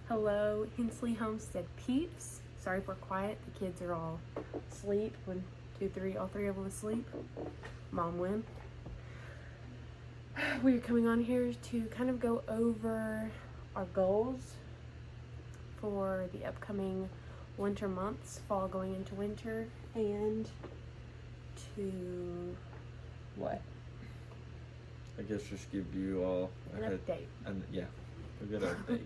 Hello, Hensley Homestead peeps. Sorry if we're quiet. The kids are all asleep. 1, 2, 3, all 3 of them asleep. Mom win. We're coming on here to kind of go over our goals for the upcoming winter months, fall going into winter, and to what? I guess just give you all An update. And yeah, a good update.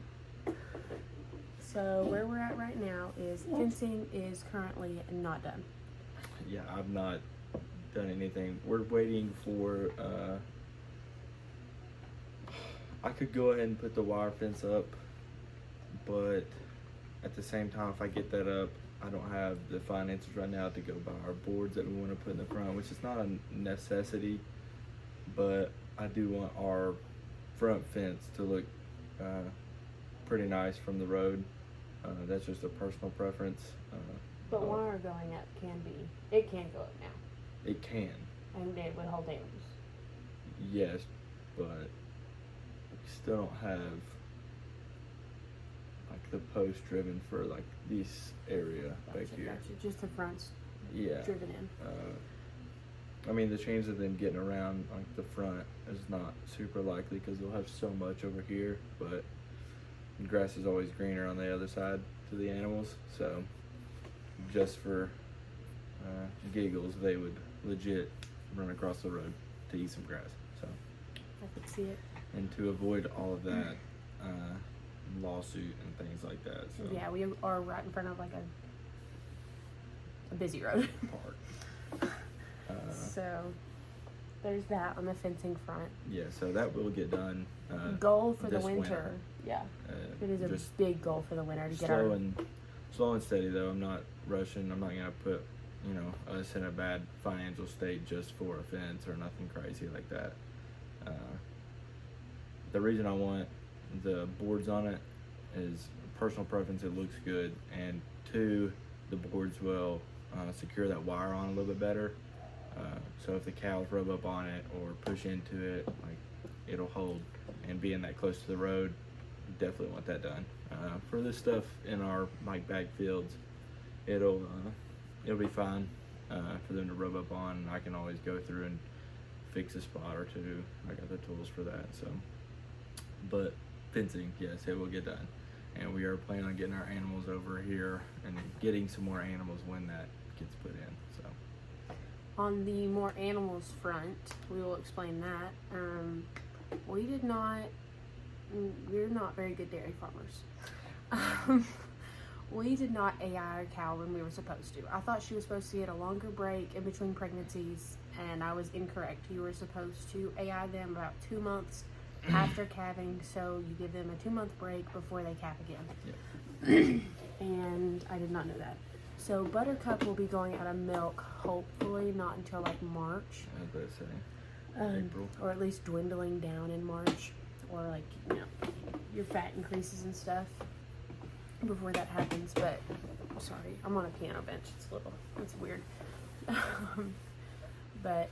So where we're at right now is fencing is currently not done. Yeah, I've not done anything. We're waiting for, I could go ahead and put the wire fence up, but at the same time, if I get that up, I don't have the finances right now to go buy our boards that we want to put in the front, which is not a necessity, but I do want our front fence to look pretty nice from the road. That's just a personal preference. But wire going up it can go up now. It can. And it would hold animals. Yes, but we still don't have like the post driven for like this area back here. Gotcha. Just the front's driven in. I mean, the chance of them getting around like the front is not super likely because they'll have so much over here, but the grass is always greener on the other side to the animals. So just for giggles, they would legit run across the road to eat some grass. So I could see it. And to avoid all of that lawsuit and things like that. So yeah, we are right in front of like a busy road. Park. So there's that on the fencing front. Yeah, so that will get done. Goal for the winter. Yeah, it is a big goal for the winter to get our. Slow and steady though. I'm not rushing. I'm not gonna put us in a bad financial state just for a fence or nothing crazy like that. The reason I want the boards on it is personal preference. It looks good, and 2, the boards will secure that wire on a little bit better. So if the cows rub up on it or push into it, like it'll hold. And being that close to the road, definitely want that done. For this stuff in our like back fields, it'll be fine for them to rub up on. I can always go through and fix a spot or 2. I got the tools for that. So, but fencing, yes, it will get done. And we are planning on getting our animals over here and getting some more animals when that gets put in. So. On the more animals front, we will explain that. We're not very good dairy farmers. We did not AI our cow when we were supposed to. I thought she was supposed to get a longer break in between pregnancies, and I was incorrect. You were supposed to AI them about 2 months after calving, so you give them a 2-month break before they calf again. Yep. And I did not know that. So Buttercup will be going out of milk, hopefully not until like March. I was about to say April. Or at least dwindling down in March, or like your fat increases and stuff before that happens. But sorry, I'm on a piano bench. It's weird. But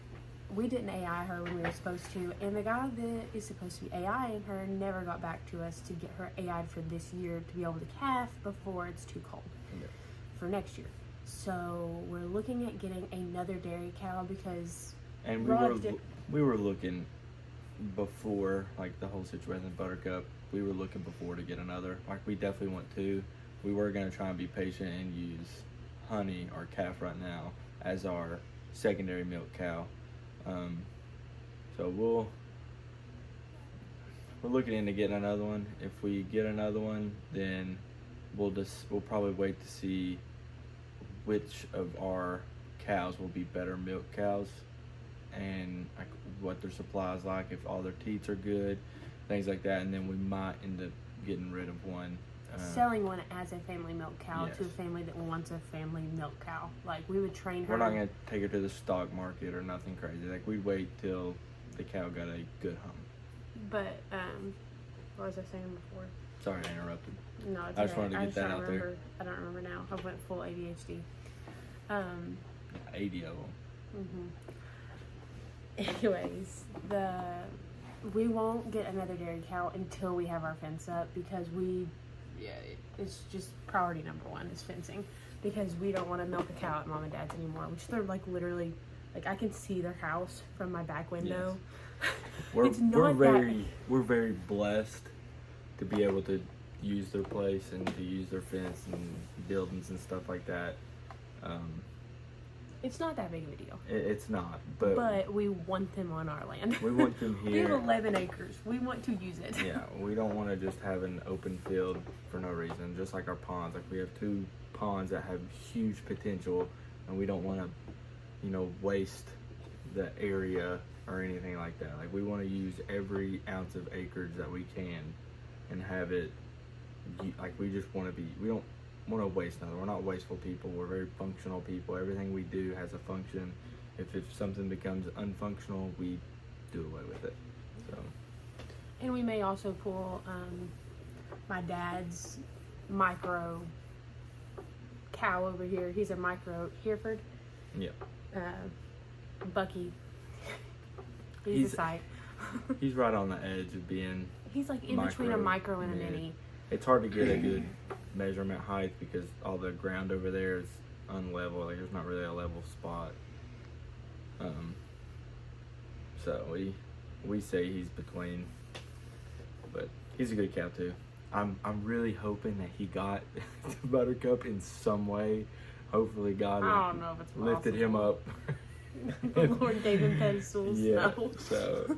we didn't AI her when we were supposed to, and the guy that is supposed to be AIing her never got back to us to get her AI'd for this year to be able to calf before it's too cold. Yep. For next year. So we're looking at getting another dairy cow because we were looking before like the whole situation with Buttercup. We were looking before to get another. Like we definitely want 2. We were gonna try and be patient and use Honey, our calf right now, as our secondary milk cow. So we're looking into getting another one. If we get another one, then we'll probably wait to see which of our cows will be better milk cows and like what their supply is like, if all their teats are good, things like that, and then we might end up getting rid of one. Selling one as a family milk cow to a family that wants a family milk cow. Like we would train her. We're not going to take her to the stock market or nothing crazy. Like we'd wait till the cow got a good hump. But what was I saying before? Sorry, I interrupted. No, it's I just wanted to get that out there. I don't remember now. I went full ADHD. 80 of them. Anyways, we won't get another dairy cow until we have our fence up because yeah, it's just priority number one is fencing, because we don't want to milk a cow at mom and dad's anymore, which they're like literally, like I can see their house from my back window. We're very blessed to be able to use their place and to use their fence and buildings and stuff like that. It's not that big of a deal. It's not, but we want them on our land. we want them We here. have 11 acres. We want to use it. Yeah, we don't want to just have an open field for no reason. Just like our ponds, like we have 2 ponds that have huge potential, and we don't want to, waste the area or anything like that. Like we want to use every ounce of acreage that we can, and have it. Like we just want to be. We don't want to waste nothing. We're not wasteful people. We're very functional people. Everything we do has a function. If something becomes unfunctional, we do away with it. So. And we may also pull my dad's micro cow over here. He's a micro Hereford. Yeah. Bucky. He's a sight. He's right on the edge of being. He's like in between a micro and a mini. It's hard to get a good measurement height because all the ground over there is unlevel. Like there's not really a level spot. So we say he's between, but he's a good cow too. I'm really hoping that he got the Buttercup in some way. Hopefully God I don't know if it's lifted him up. The Lord gave him pedestals. Yeah. No. So.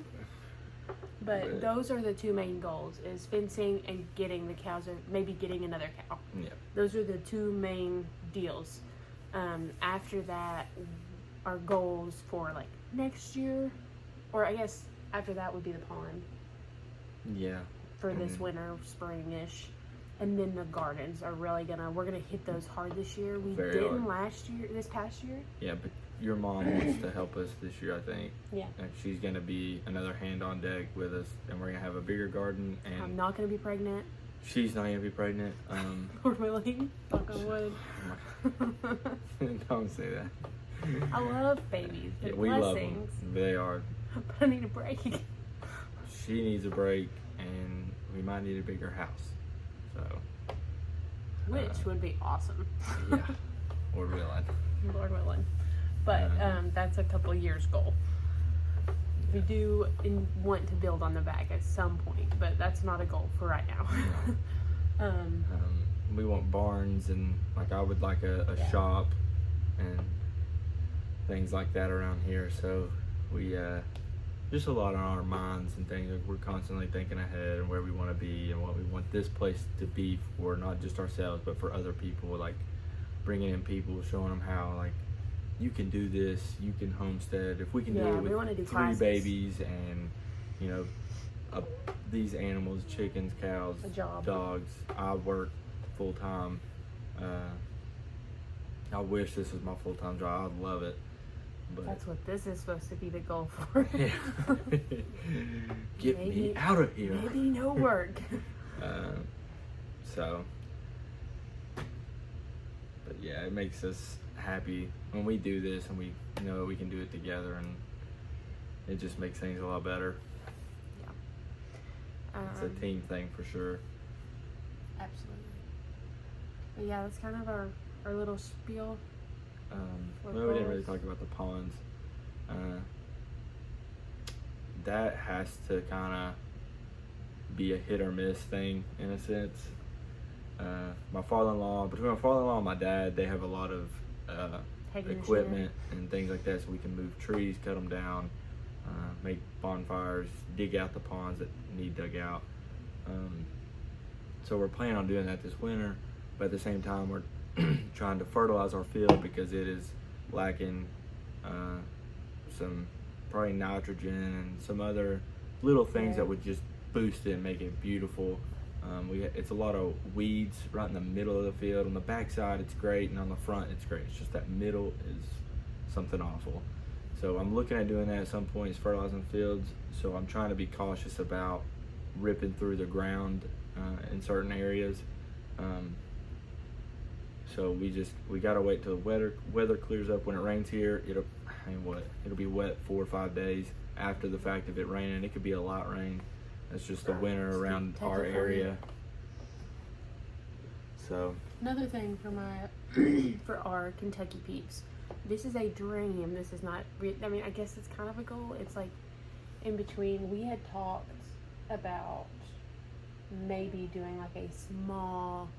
But those are the 2 main goals: is fencing and getting the cows, or maybe getting another cow. Yeah. Those are the 2 main deals. After that, our goals for like next year, or I guess after that would be the pond Yeah. for this winter, spring-ish. And then the gardens are really we're gonna hit those hard this year. We Very didn't hard. this past year. Yeah, but your mom wants to help us this year, I think. Yeah. And she's going to be another hand on deck with us, and we're going to have a bigger garden. And I'm not gonna be pregnant. she's not going to be pregnant. Lord willing. Knock on wood. Don't say that. I love babies. They're Yeah, we love blessings. them. They are. But I need a break. She needs a break, and we might need a bigger house. So. Which would be awesome. Yeah. We're willing. Lord willing. But that's a couple years goal. We do want to build on the back at some point, but that's not a goal for right now. We want barns, and like I would like a shop and things like that around here. So we just a lot on our minds and things. Like we're constantly thinking ahead and where we want to be and what we want this place to be for not just ourselves but for other people. Like bringing in people, showing them how like you can do this, you can homestead. If we can do it with 3 classes. babies and these animals, chickens, cows, dogs. I work full time. I wish this was my full time job. I'd love it. But that's what this is supposed to be the goal for. Yeah. Get me out of here. Maybe no work. So, but yeah, it makes us happy when we do this and we know we can do it together, and it just makes things a lot better. Yeah. It's a team thing for sure. Absolutely. But yeah, that's kind of our little spiel. Well, we didn't really talk about the ponds. That has to kind of be a hit or miss thing in a sense. Between my father-in-law and my dad, they have a lot of equipment and things like that, so we can move trees, cut them down, make bonfires, dig out the ponds that need dug out. So we're planning on doing that this winter, but at the same time we're trying to fertilize our field because it is lacking some probably nitrogen and some other little things that would just boost it and make it beautiful. It's a lot of weeds right in the middle of the field. On the backside it's great, and on the front it's great. It's just that middle is something awful. So I'm looking at doing that at some point, is fertilizing fields. So I'm trying to be cautious about ripping through the ground in certain areas. So we gotta wait till the weather clears up. When it rains here, it'll be wet 4 or 5 days after the fact of it raining. It could be a light rain. It's just the winter around our area. So Another thing for my for our Kentucky peeps, this is a dream. This is not. I mean, I guess it's kind of a goal. It's like in between. We had talked about maybe doing like a small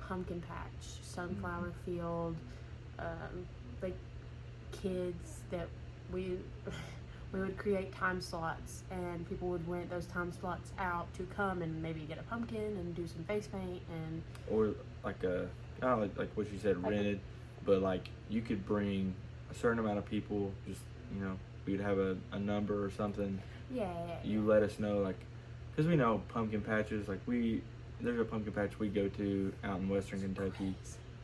pumpkin patch, sunflower field, like kids that we would create time slots, and people would rent those time slots out to come and maybe get a pumpkin and do some face paint and or like a kind of like what you said, Like a- rented, but like you could bring a certain amount of people. Just we'd have a number or something. yeah. You let us know, like, because we know pumpkin patches. Like there's a pumpkin patch we go to out in Western Kentucky,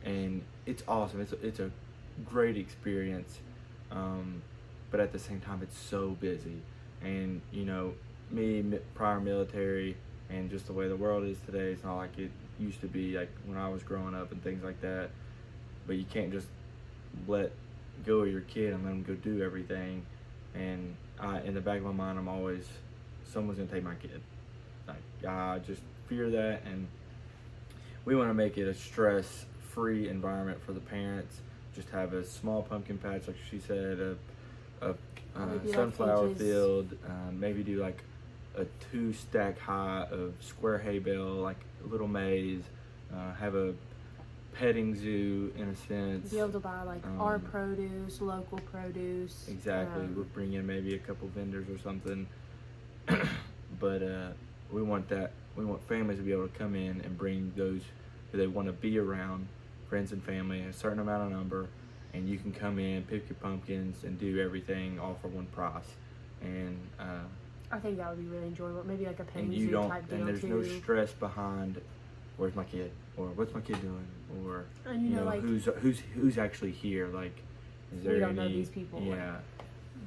and it's awesome. It's a great experience. But at the same time, it's so busy. And, prior military and just the way the world is today, it's not like it used to be like when I was growing up and things like that. But you can't just let go of your kid and let them go do everything. And in the back of my mind, I'm always, someone's going to take my kid. Like, I just fear that. And we want to make it a stress-free environment for the parents. Just have a small pumpkin patch, like she said, a Maybe sunflower like field, maybe do like a 2-stack high of square hay bale, like a little maze, have a petting zoo in a sense. Be able to buy like our produce, local produce. Exactly. We'll bring in maybe a couple vendors or something. But we want families to be able to come in and bring those who they want to be around, friends and family, a certain amount of number, and you can come in, pick your pumpkins, and do everything all for one price. And I think that would be really enjoyable. Maybe like a and petting you zoo don't, type deal and there's too. no stress behind where's my kid, or what's my kid doing, or And like who's actually here. Like, is there we don't any? know these people. Yeah,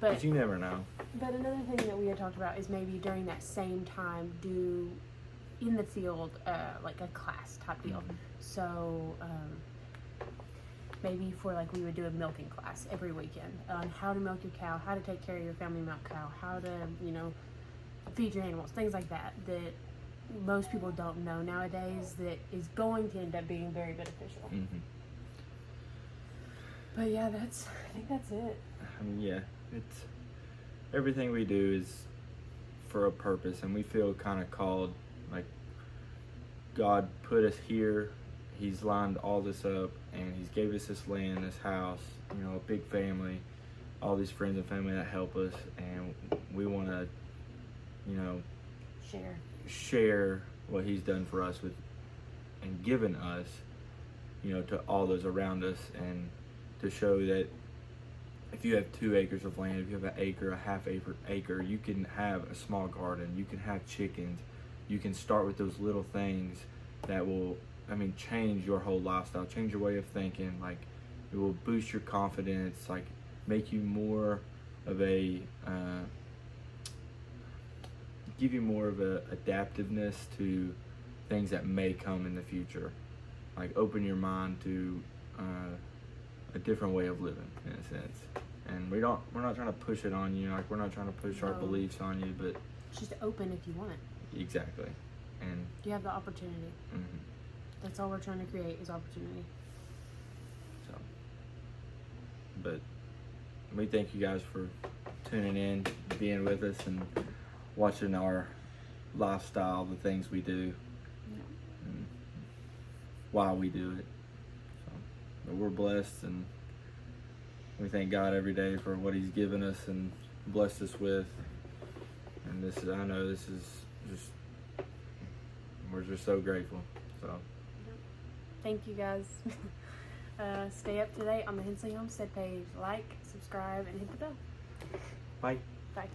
but you never know. But another thing that we had talked about is maybe during that same time do in the field like a class type deal. Mhm. So maybe for like we would do a milking class every weekend on how to milk your cow, how to take care of your family milk cow, how to feed your animals, things like that most people don't know nowadays that is going to end up being very beneficial. Mm-hmm. But yeah, I think that's it. I mean, yeah, it's everything we do is for a purpose, and we feel kind of called, like God put us here. He's lined all this up, and He's gave us this land, this house, a big family, all these friends and family that help us, and we want to, share what He's done for us with, and given us, to all those around us, and to show that if you have 2 acres of land, if you have an acre, a half acre, you can have a small garden, you can have chickens, you can start with those little things that will, change your whole lifestyle, change your way of thinking. Like, it will boost your confidence, like make you more of a, give you more of a adaptiveness to things that may come in the future. Like, open your mind to a different way of living, in a sense. And we're not trying to push it on you. Like, we're not trying to push our No. beliefs on you, but It's just open if you want it. exactly. And You have the opportunity. mhm. That's all we're trying to create is opportunity. So, but we thank you guys for tuning in, being with us, and watching our lifestyle, the things we do, and why we do it. So, but we're blessed, and we thank God every day for what He's given us and blessed us with. And I know this is just, we're just so grateful. So, Thank you guys. Stay up to date on the Hensley Homestead page. Like, subscribe, and hit the bell. bye.